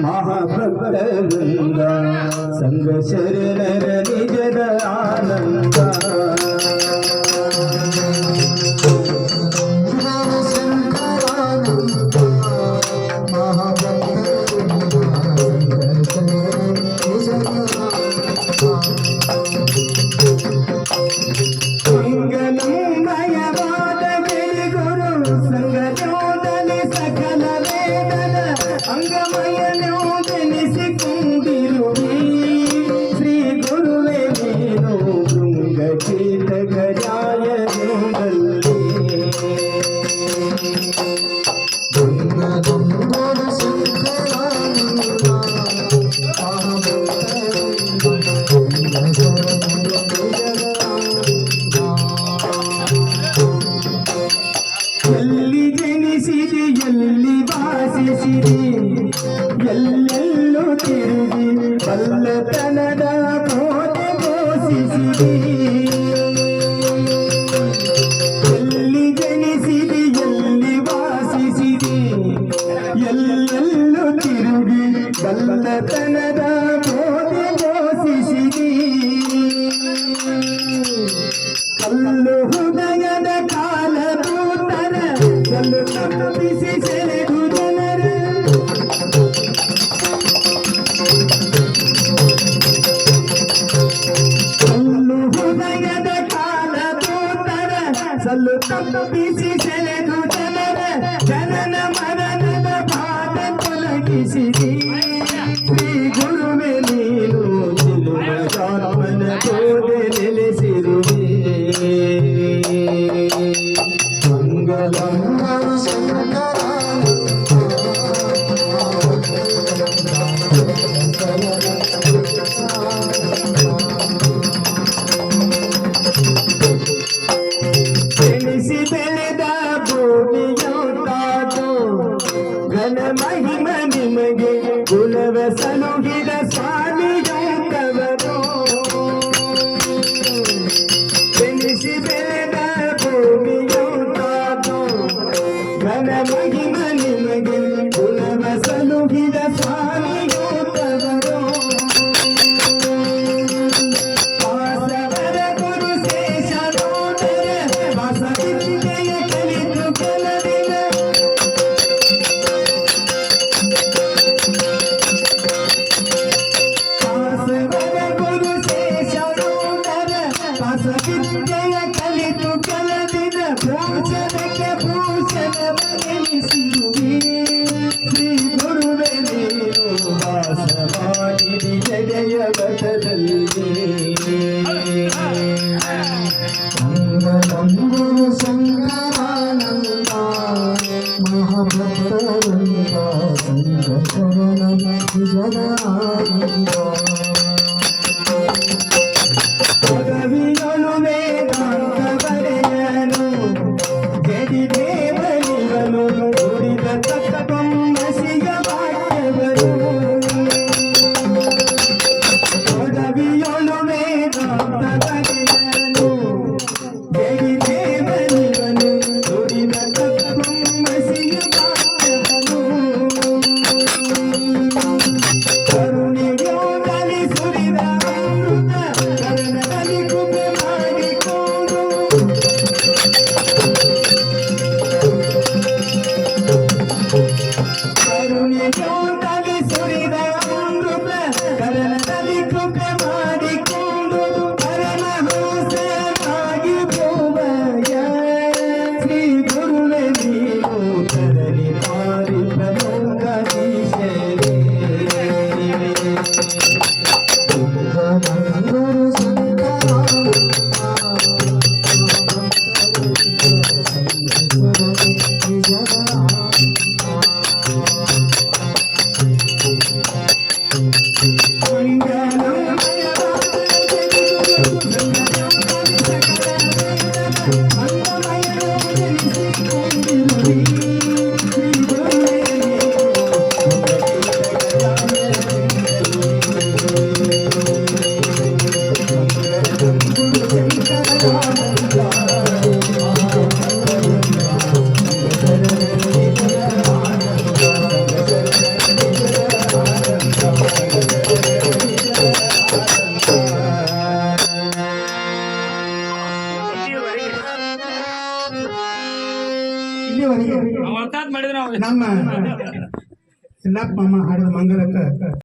ಮಹಾಭಕ್ತವೃಂದ ಸಂಘ ಶರಣರ ನಿಜದ ಆನಂದ ಎಲ್ಲಿ ಜನಿಸಿದೆ ಎಲ್ಲಿ ವಾಸಿಸಿದೆ ಎಲ್ಲೆಲ್ಲೂ ತಿರುಗಿ ಬಲ್ಲತನದ ಬೋಧೆ ಘೋಷಿಸಿದೆ ಎಲ್ಲಿ ಜನಿಸಿದೆ ಎಲ್ಲಿ ವಾಸಿಸಿದೆ ಎಲ್ಲೆಲ್ಲೂ ತಿರುಗಿ ಬಲ್ಲತನದ ಬೋಧೆ ಘೋಷಿಸಿದೆ ಕಲ್ಲು ಹೃದಯದ ಕಾಲದೂತರ ಕಲ್ಲು ತಪ್ಪಿಸಿ ಸೆಳೆದು ಜನರ ಕಲ್ಲು ಹೃದಯದ ಕಾಲದೂತರ ಸಲ್ಲು ತಪ್ಪಿಸಿ ಸೆಳೆದು ಜನರ ಜನನ ಮರಣದ ಬಾಧ ತೊಲಗಿಸಿದೆ ಶ್ರೀ ಗುರುವೆ ನೀನು ಚಿಲುಮನ ಬೋಧೆ ನೆಲೆಸಿರುವೆ ಬೆಳೆಸಿ ಬೆಳೆದ ಭೂಮಿಯೊಂದಾದು ಘನ ಮಹಿಮ ನಿಮಗೆ ಕುಲವ ಸಲುಹಿದ ಸ್ವಾಮಿಯಂತವರು ಬೆಳೆಸಿ ಬೆಳೆದ ಭೂಮಿಯೊಂದಾದು ಘನ ಮಹಿಮ ನಿಮಗೆ ಕುಲವ ಸಲುಹಿದ ಸ್ವಾಮಿಯಂತವರು ವಿದ್ಯೆಯ ಕಲಿತು ಕಲದಿನ ಭೂಷಣಕ್ಕೆ ಭೂಷಣವೆನಿಸಿರುವೆ ಶ್ರೀ ಗುರುವೆ ನೀನು ವಾಸವಾಗಿರಿ ಜಡೆಯ ಬಟದಲ್ಲಿ ಗುರು ಸಂಗಮಾನಂದ ಮಹಾಭಕ್ತವೃಂದ ಸಂಘ ಶರಣನ ನಿಜದ ಆನಂದ ಪದವಿಗಳು ವೇದಾಂತ ಬರೆಯನು ಜಡಿದೇವನಿವನು ನುಡಿದ ತತ್ವಮಸಿಯ ವಾಕ್ಯವರು ಪದವಿಗಳು ವೇದಾಂತ ಬರೆಯನು ಜಡಿದೇವನಿವನು ನುಡಿದ ತತ್ವಮಸಿಯ ವಾಕ್ಯವರು ಕರುಣೆಯೋಗಲಿ ಸುರಿದ ಅಮೃತ ಇಲ್ಲಿವರೆಗೆ ಹೊಲ್ತಾದ್ ಮಾಡಿದ್ರೆ ನಾವು ನಮ್ಮ ಎಲ್ಲಪ್ಪ ಮಾಮ ಹಾಡಿದ ಮಂಗಲಕ್ಕ